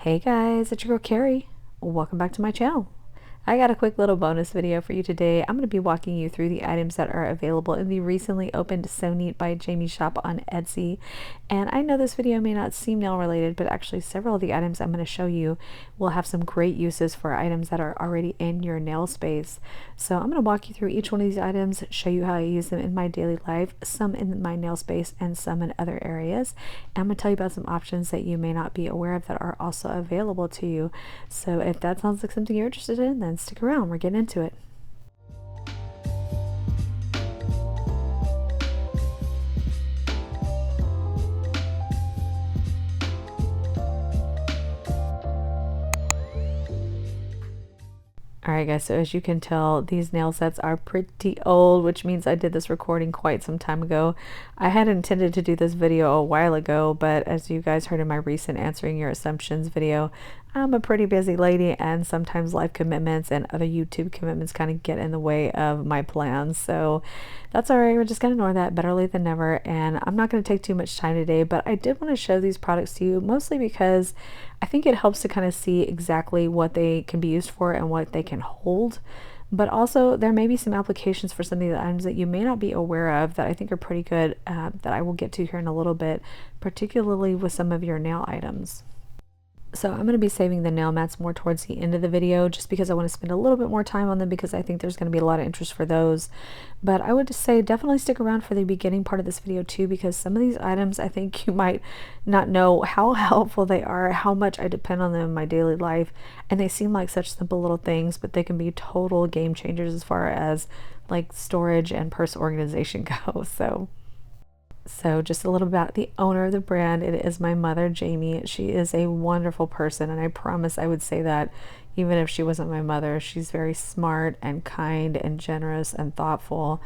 Hey guys, it's your girl Carrie. Welcome back to my channel. I got a quick little bonus video for you today. I'm going to be walking you through the items that are available in the recently opened So Neat by Jamie shop on Etsy. And I know this video may not seem nail related, but actually several of the items I'm going to show you will have some great uses for items that are already in your nail space. So I'm going to walk you through each one of these items, show you how I use them in my daily life, some in my nail space and some in other areas. And I'm going to tell you about some options that you may not be aware of that are also available to you. So if that sounds like something you're interested in, then stick around, we're getting into it. Alright guys, so as you can tell, these nail sets are pretty old, which means I did this recording quite some time ago. I had intended to do this video a while ago, but as you guys heard in my recent Answering Your Assumptions video, I'm a pretty busy lady and sometimes life commitments and other YouTube commitments kind of get in the way of my plans. So that's alright, we're just going to ignore that, better late than never. And I'm not going to take too much time today, but I did want to show these products to you, mostly because I think it helps to kind of see exactly what they can be used for and what they can hold. But also there may be some applications for some of the items that you may not be aware of that I think are pretty good that I will get to here in a little bit, particularly with some of your nail items. So I'm going to be saving the nail mats more towards the end of the video just because I want to spend a little bit more time on them because I think there's going to be a lot of interest for those. But I would just say definitely stick around for the beginning part of this video too, because some of these items I think you might not know how helpful they are, how much I depend on them in my daily life, and they seem like such simple little things, but they can be total game changers as far as like storage and purse organization go. So just a little about the owner of the brand. It is my mother, Jamie. She is a wonderful person, and I promise I would say that even if she wasn't my mother. She's very smart and kind and generous and thoughtful.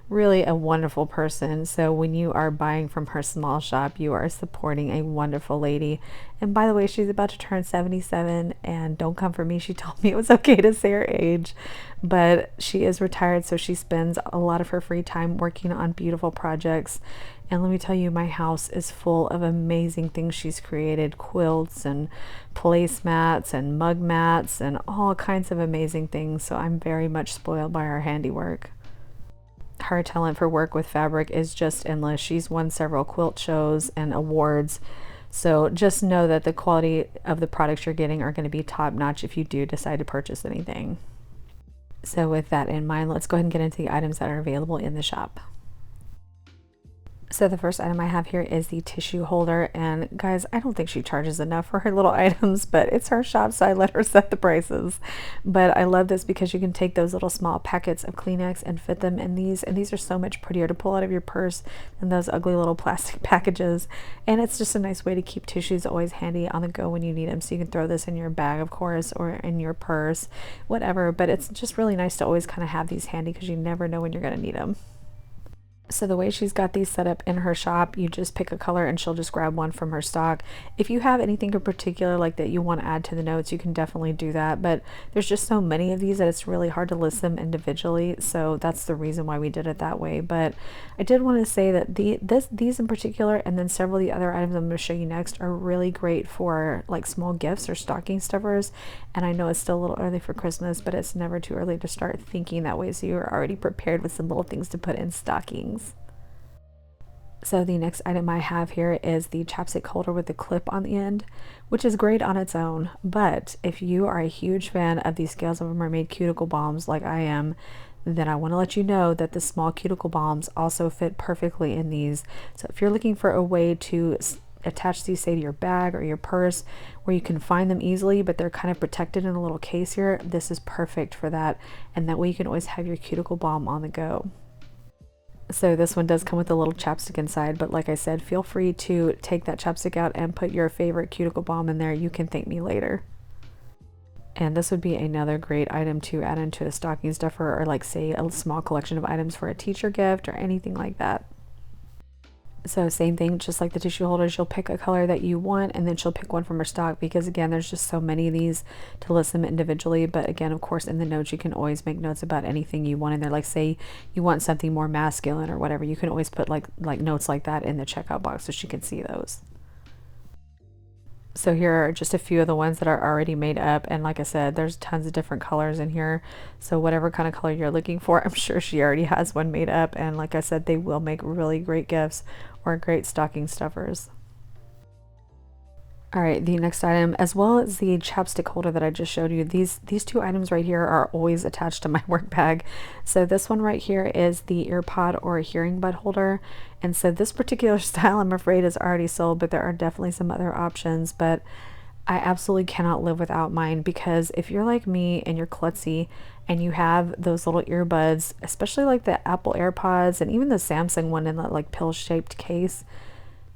Really a wonderful person. So when you are buying from her small shop, you are supporting a wonderful lady. And by the way, she's about to turn 77, and don't come for me, she told me it was okay to say her age, but she is retired, so she spends a lot of her free time working on beautiful projects. And let me tell you, my house is full of amazing things she's created: quilts and placemats and mug mats and all kinds of amazing things. So I'm very much spoiled by her handiwork. Her talent for work with fabric is just endless. She's won several quilt shows and awards. So just know that the quality of the products you're getting are going to be top notch if you do decide to purchase anything. So with that in mind, let's go ahead and get into the items that are available in the shop. So the first item I have here is the tissue holder, and guys, I don't think she charges enough for her little items, but it's her shop, so I let her set the prices. But I love this because you can take those little small packets of Kleenex and fit them in these, and these are so much prettier to pull out of your purse than those ugly little plastic packages. And it's just a nice way to keep tissues always handy on the go when you need them. So you can throw this in your bag, of course, or in your purse, whatever, but it's just really nice to always kind of have these handy because you never know when you're going to need them. So the way she's got these set up in her shop, you just pick a color and she'll just grab one from her stock. If you have anything in particular like that you want to add to the notes, you can definitely do that, but there's just so many of these that it's really hard to list them individually, so that's the reason why we did it that way. But I did want to say that these in particular, and then several of the other items I'm going to show you next, are really great for like small gifts or stocking stuffers. And I know it's still a little early for Christmas, but it's never too early to start thinking that way, so you're already prepared with some little things to put in stockings. So the next item I have here is the chapstick holder with the clip on the end, which is great on its own. But if you are a huge fan of the Scales of a Mermaid cuticle balms like I am, then I want to let you know that the small cuticle balms also fit perfectly in these. So if you're looking for a way to attach these, say, to your bag or your purse where you can find them easily, but they're kind of protected in a little case here, this is perfect for that. And that way you can always have your cuticle balm on the go. So this one does come with a little chapstick inside, but like I said, feel free to take that chapstick out and put your favorite cuticle balm in there. You can thank me later. And this would be another great item to add into a stocking stuffer, or like say a small collection of items for a teacher gift or anything like that. So same thing, just like the tissue holders, you'll pick a color that you want and then she'll pick one from her stock, because again, there's just so many of these to list them individually. But again, of course, in the notes you can always make notes about anything you want in there. Like say you want something more masculine or whatever, you can always put like notes like that in the checkout box so she can see those. So here are just a few of the ones that are already made up, and like I said, there's tons of different colors in here, so whatever kind of color you're looking for, I'm sure she already has one made up, and like I said, they will make really great gifts or great stocking stuffers. All right, the next item, as well as the chapstick holder that I just showed you, these two items right here are always attached to my work bag. So this one right here is the EarPod or hearing bud holder. And so this particular style, I'm afraid, is already sold, but there are definitely some other options. But I absolutely cannot live without mine, because if you're like me and you're klutzy and you have those little earbuds, especially like the Apple AirPods and even the Samsung one in that like pill-shaped case,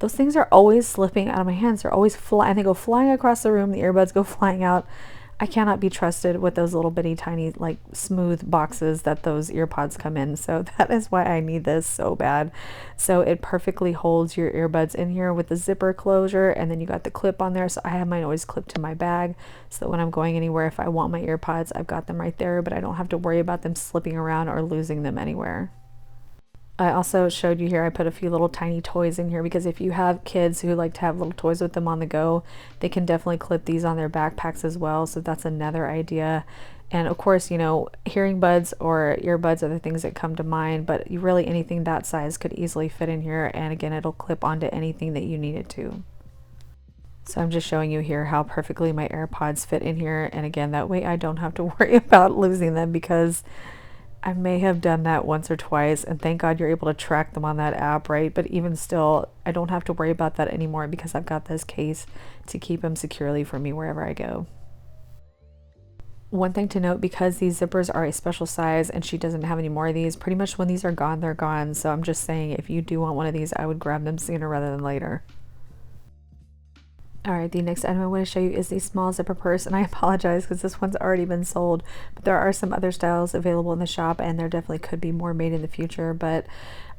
those things are always slipping out of my hands. They're always flying. They go flying across the room. The earbuds go flying out. I cannot be trusted with those little bitty tiny like smooth boxes that those earpods come in. So that is why I need this so bad. So it perfectly holds your earbuds in here with the zipper closure, and then you got the clip on there. So I have mine always clipped to my bag, so that when I'm going anywhere, if I want my earpods, I've got them right there, but I don't have to worry about them slipping around or losing them anywhere. I also showed you here, I put a few little tiny toys in here, because if you have kids who like to have little toys with them on the go, they can definitely clip these on their backpacks as well. So that's another idea. And of course, you know, hearing buds or earbuds are the things that come to mind, but really anything that size could easily fit in here. And again, it'll clip onto anything that you need it to. So I'm just showing you here how perfectly my AirPods fit in here. And again, that way I don't have to worry about losing them, because I may have done that once or twice, and thank God you're able to track them on that app, right? But even still, I don't have to worry about that anymore, because I've got this case to keep them securely for me wherever I go. One thing to note, because these zippers are a special size and she doesn't have any more of these, pretty much when these are gone, they're gone. So I'm just saying, if you do want one of these, I would grab them sooner rather than later. All right, the next item I want to show you is the small zipper purse, and I apologize because this one's already been sold, but there are some other styles available in the shop, and there definitely could be more made in the future. But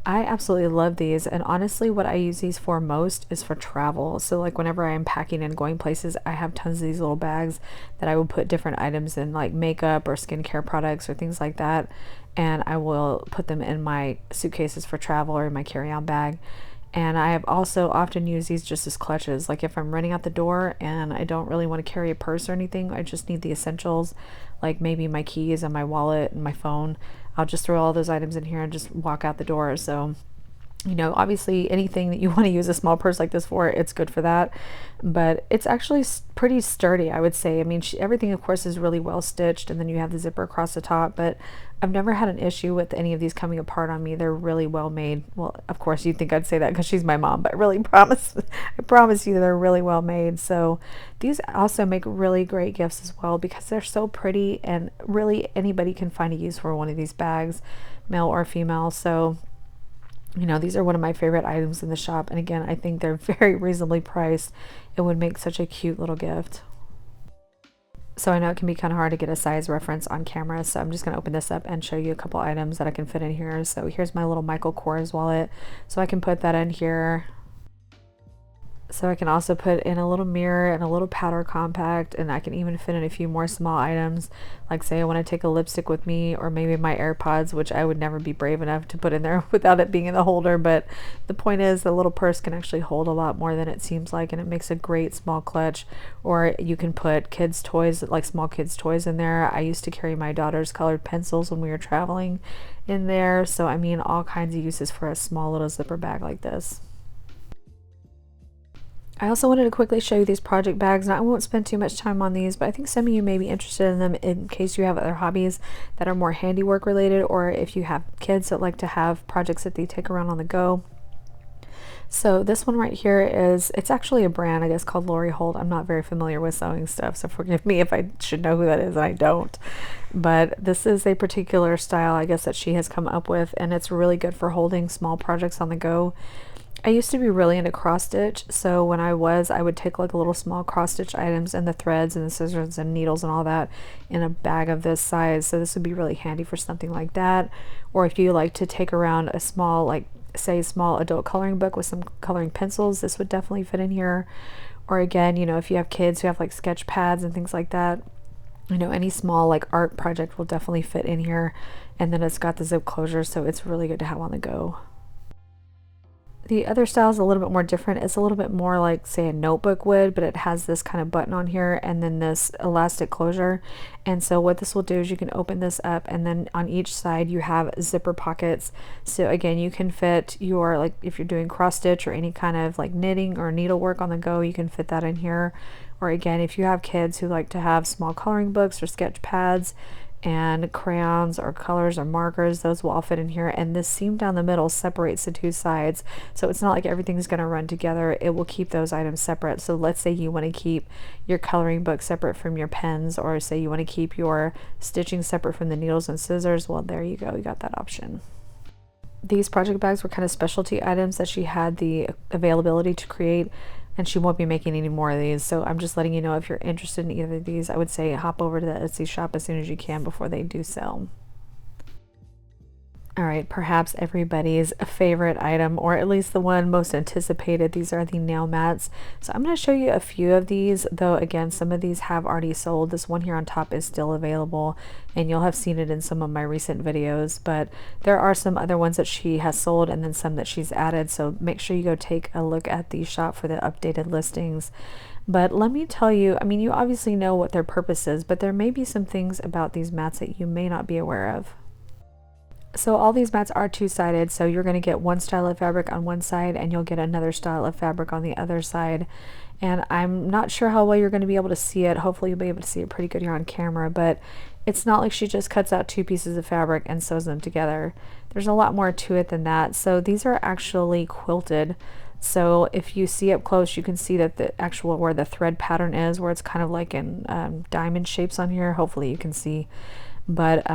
I absolutely love these, and honestly what I use these for most is for travel. So like whenever I am packing and going places, I have tons of these little bags that I will put different items in, like makeup or skincare products or things like that, and I will put them in my suitcases for travel or in my carry-on bag. And I have also often used these just as clutches. Like if I'm running out the door and I don't really want to carry a purse or anything, I just need the essentials, like maybe my keys and my wallet and my phone. I'll just throw all those items in here and just walk out the door. So, you know, obviously anything that you want to use a small purse like this for, it's good for that. But it's actually pretty sturdy, I would say. I mean, everything of course is really well stitched, and then you have the zipper across the top, but I've never had an issue with any of these coming apart on me. They're really well made. Well, of course you'd think I'd say that because she's my mom, but I really promise, I promise you they're really well made. So these also make really great gifts as well, because they're so pretty, and really anybody can find a use for one of these bags, male or female. So, you know, these are one of my favorite items in the shop, and again, I think they're very reasonably priced. It would make such a cute little gift. So I know it can be kind of hard to get a size reference on camera, so I'm just going to open this up and show you a couple items that I can fit in here. So here's my little Michael Kors wallet, so I can put that in here. So I can also put in a little mirror and a little powder compact, and I can even fit in a few more small items, like say I want to take a lipstick with me, or maybe my AirPods, which I would never be brave enough to put in there without it being in the holder. But the point is, the little purse can actually hold a lot more than it seems like, and it makes a great small clutch. Or you can put kids' toys, like small kids' toys in there. I used to carry my daughter's colored pencils when we were traveling in there. So I mean, all kinds of uses for a small little zipper bag like this. I also wanted to quickly show you these project bags, and I won't spend too much time on these, but I think some of you may be interested in them in case you have other hobbies that are more handiwork related, or if you have kids that like to have projects that they take around on the go. So this one right here is, it's actually a brand, I guess, called Lori Holt. I'm not very familiar with sewing stuff, so forgive me if I should know who that is, and I don't. But this is a particular style, I guess, that she has come up with, and it's really good for holding small projects on the go. I used to be really into cross stitch, so when I would take like little small cross stitch items and the threads and the scissors and needles and all that in a bag of this size. So this would be really handy for something like that. Or if you like to take around a small, like say small adult coloring book with some coloring pencils, this would definitely fit in here. Or again, you know, if you have kids who have like sketch pads and things like that, you know, any small like art project will definitely fit in here. And then it's got the zip closure, so it's really good to have on the go. The other style is a little bit more different. It's a little bit more like, say, a notebook would, but it has this kind of button on here and then this elastic closure. And so what this will do is you can open this up, and then on each side you have zipper pockets. So again, you can fit your, like if you're doing cross stitch or any kind of like knitting or needlework on the go, you can fit that in here. Or again, if you have kids who like to have small coloring books or sketch pads and crayons or colors or markers, those will all fit in here. And this seam down the middle separates the two sides, so it's not like everything's going to run together. It will keep those items separate. So let's say you want to keep your coloring book separate from your pens, or say you want to keep your stitching separate from the needles and scissors. Well, there you go, you got that option. These project bags were kind of specialty items that she had the availability to create, and she won't be making any more of these. So I'm just letting you know, if you're interested in either of these, I would say hop over to the Etsy shop as soon as you can before they do sell. All right, perhaps everybody's favorite item, or at least the one most anticipated. These are the nail mats. So I'm going to show you a few of these, though again, some of these have already sold. This one here on top is still available, and you'll have seen it in some of my recent videos, but there are some other ones that she has sold and then some that she's added. So make sure you go take a look at the shop for the updated listings. But let me tell you, I mean, you obviously know what their purpose is, but there may be some things about these mats that you may not be aware of. So all these mats are two-sided, so you're going to get one style of fabric on one side and you'll get another style of fabric on the other side. And I'm not sure how well you're going to be able to see it. Hopefully you'll be able to see it pretty good here on camera, but it's not like she just cuts out two pieces of fabric and sews them together. There's a lot more to it than that. So these are actually quilted. So if you see up close, you can see that the actual, where the thread pattern is, where it's kind of like in diamond shapes on here. Hopefully you can see, but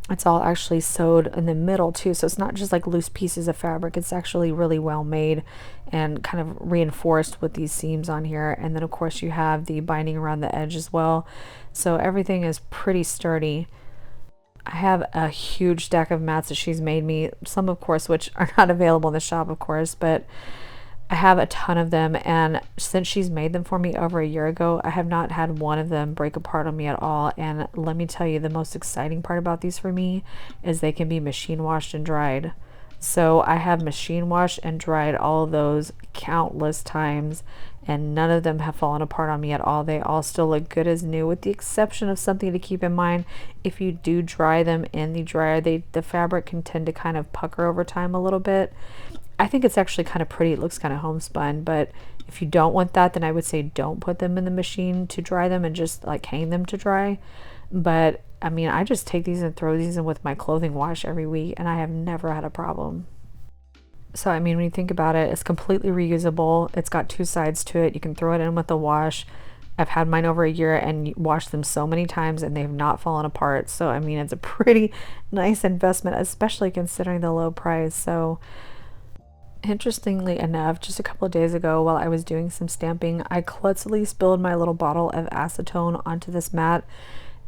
it's all actually sewed in the middle too, so it's not just like loose pieces of fabric. It's actually really well made and kind of reinforced with these seams on here. And then of course you have the binding around the edge as well, so everything is pretty sturdy. I have a huge stack of mats that she's made me, some of course which are not available in the shop of course, but I have a ton of them, and since she's made them for me over a year ago, I have not had one of them break apart on me at all. And let me tell you, the most exciting part about these for me is they can be machine washed and dried. So I have machine washed and dried all of those countless times, and none of them have fallen apart on me at all. They all still look good as new, with the exception of something to keep in mind. If you do dry them in the dryer, the fabric can tend to kind of pucker over time a little bit. I think it's actually kind of pretty. It looks kind of homespun, but if you don't want that, then I would say don't put them in the machine to dry them and just like hang them to dry. But I mean, I just take these and throw these in with my clothing wash every week, and I have never had a problem. So I mean, when you think about it, it's completely reusable. It's got two sides to it. You can throw it in with the wash. I've had mine over a year and washed them so many times and they've not fallen apart. So I mean, it's a pretty nice investment, especially considering the low price. So interestingly enough, just a couple of days ago while I was doing some stamping, I clumsily spilled my little bottle of acetone onto this mat.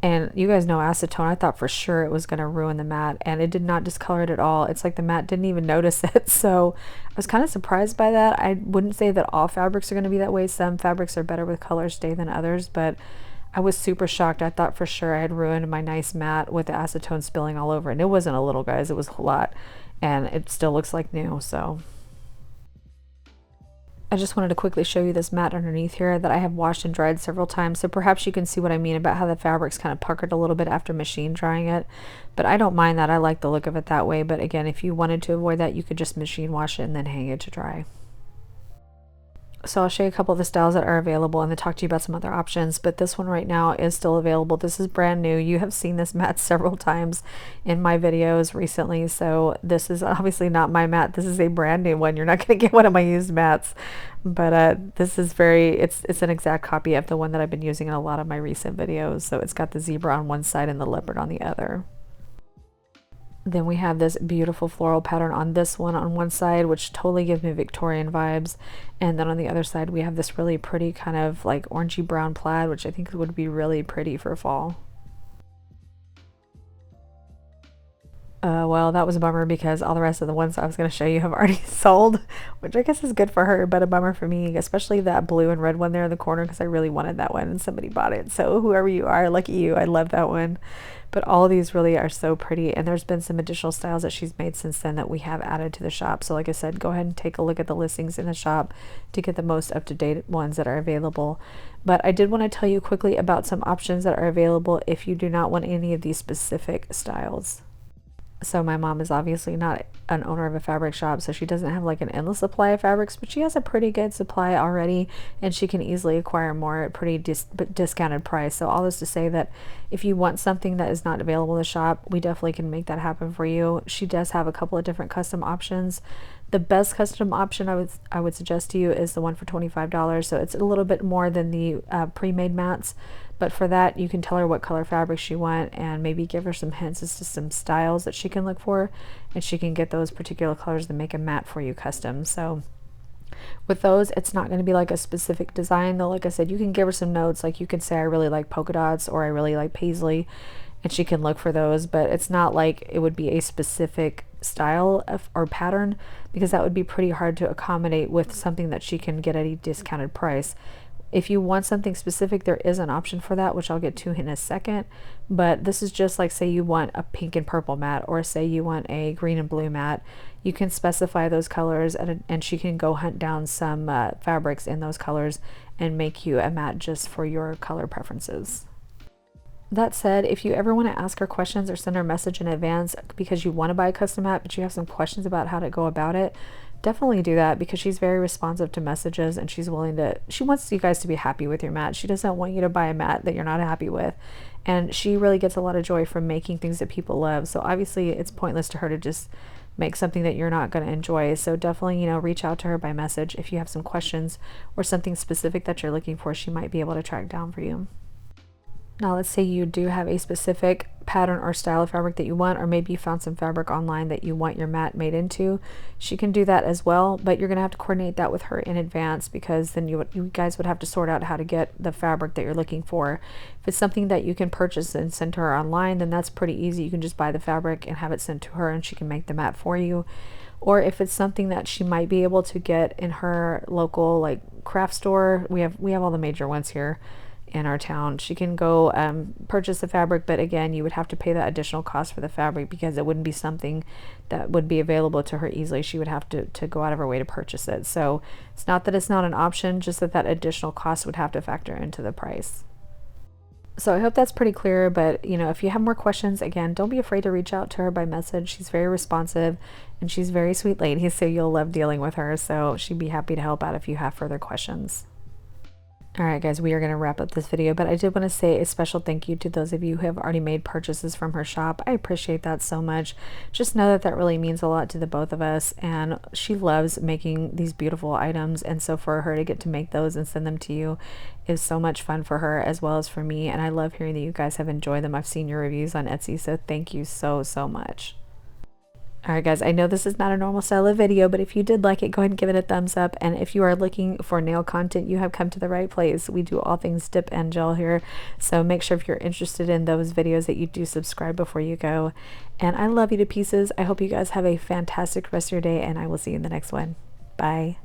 And you guys know acetone, I thought for sure it was going to ruin the mat, and it did not discolor it at all. It's like the mat didn't even notice it. So I was kind of surprised by that. I wouldn't say that all fabrics are going to be that way. Some fabrics are better with color stay than others, but I was super shocked. I thought for sure I had ruined my nice mat with the acetone spilling all over. And it wasn't a little, guys, it was a lot. And it still looks like new, so I just wanted to quickly show you this mat underneath here that I have washed and dried several times, so perhaps you can see what I mean about how the fabric's kind of puckered a little bit after machine drying it. But I don't mind that. I like the look of it that way. But again, if you wanted to avoid that, you could just machine wash it and then hang it to dry. So I'll show you a couple of the styles that are available and then talk to you about some other options, but this one right now is still available. This is brand new. You have seen this mat several times in my videos recently, so this is obviously not my mat. This is a brand new one. You're not going to get one of my used mats, but this is it's an exact copy of the one that I've been using in a lot of my recent videos. So it's got the zebra on one side and the leopard on the other. Then we have this beautiful floral pattern on this one on one side, which totally gives me Victorian vibes. And then on the other side, we have this really pretty kind of like orangey brown plaid, which I think would be really pretty for fall. Well, that was a bummer because all the rest of the ones I was going to show you have already sold, which I guess is good for her, but a bummer for me, especially that blue and red one there in the corner because I really wanted that one and somebody bought it. So whoever you are, lucky you. I love that one. But all of these really are so pretty, and there's been some additional styles that she's made since then that we have added to the shop. So like I said, go ahead and take a look at the listings in the shop to get the most up-to-date ones that are available. But I did want to tell you quickly about some options that are available if you do not want any of these specific styles. So my mom is obviously not an owner of a fabric shop, so she doesn't have like an endless supply of fabrics, but she has a pretty good supply already, and she can easily acquire more at pretty discounted price. So all this to say that if you want something that is not available in the shop, we definitely can make that happen for you. She does have a couple of different custom options. The best custom option I would suggest to you is the one for $25. So it's a little bit more than the pre-made mats, but for that you can tell her what color fabrics you want and maybe give her some hints as to some styles that she can look for, and she can get those particular colors to make a mat for you custom. So with those, it's not going to be like a specific design though. Like I said, you can give her some notes, like you can say I really like polka dots or I really like paisley, and she can look for those, but it's not like it would be a specific style or pattern, because that would be pretty hard to accommodate with something that she can get at a discounted price. If you want something specific, there is an option for that, which I'll get to in a second. But this is just like, say you want a pink and purple mat, or say you want a green and blue mat. You can specify those colors, and she can go hunt down some fabrics in those colors and make you a mat just for your color preferences. That said, if you ever want to ask her questions or send her a message in advance because you want to buy a custom mat but you have some questions about how to go about it, definitely do that, because she's very responsive to messages and she wants you guys to be happy with your mat. She doesn't want you to buy a mat that you're not happy with, and she really gets a lot of joy from making things that people love. So obviously it's pointless to her to just make something that you're not going to enjoy. So definitely, you know, reach out to her by message if you have some questions or something specific that you're looking for. She might be able to track down for you. Now let's say you do have a specific pattern or style of fabric that you want, or maybe you found some fabric online that you want your mat made into. She can do that as well, but you're going to have to coordinate that with her in advance, because then you guys would have to sort out how to get the fabric that you're looking for. If it's something that you can purchase and send to her online, then that's pretty easy. You can just buy the fabric and have it sent to her and she can make the mat for you. Or if it's something that she might be able to get in her local like craft store, we have all the major ones here in our town, she can go purchase the fabric, but again, you would have to pay that additional cost for the fabric because it wouldn't be something that would be available to her easily. She would have to go out of her way to purchase it. So it's not that it's not an option, just that additional cost would have to factor into the price. So I hope that's pretty clear, but you know, if you have more questions, again, don't be afraid to reach out to her by message. She's very responsive and she's a very sweet lady, so you'll love dealing with her. So she'd be happy to help out if you have further questions. Alright guys, we are going to wrap up this video, but I did want to say a special thank you to those of you who have already made purchases from her shop. I appreciate that so much. Just know that that really means a lot to the both of us, and she loves making these beautiful items, and so for her to get to make those and send them to you is so much fun for her as well as for me, and I love hearing that you guys have enjoyed them. I've seen your reviews on Etsy, so thank you so much. Alright guys, I know this is not a normal style of video, but if you did like it, go ahead and give it a thumbs up. And if you are looking for nail content, you have come to the right place. We do all things dip and gel here. So make sure if you're interested in those videos that you do subscribe before you go. And I love you to pieces. I hope you guys have a fantastic rest of your day, and I will see you in the next one. Bye.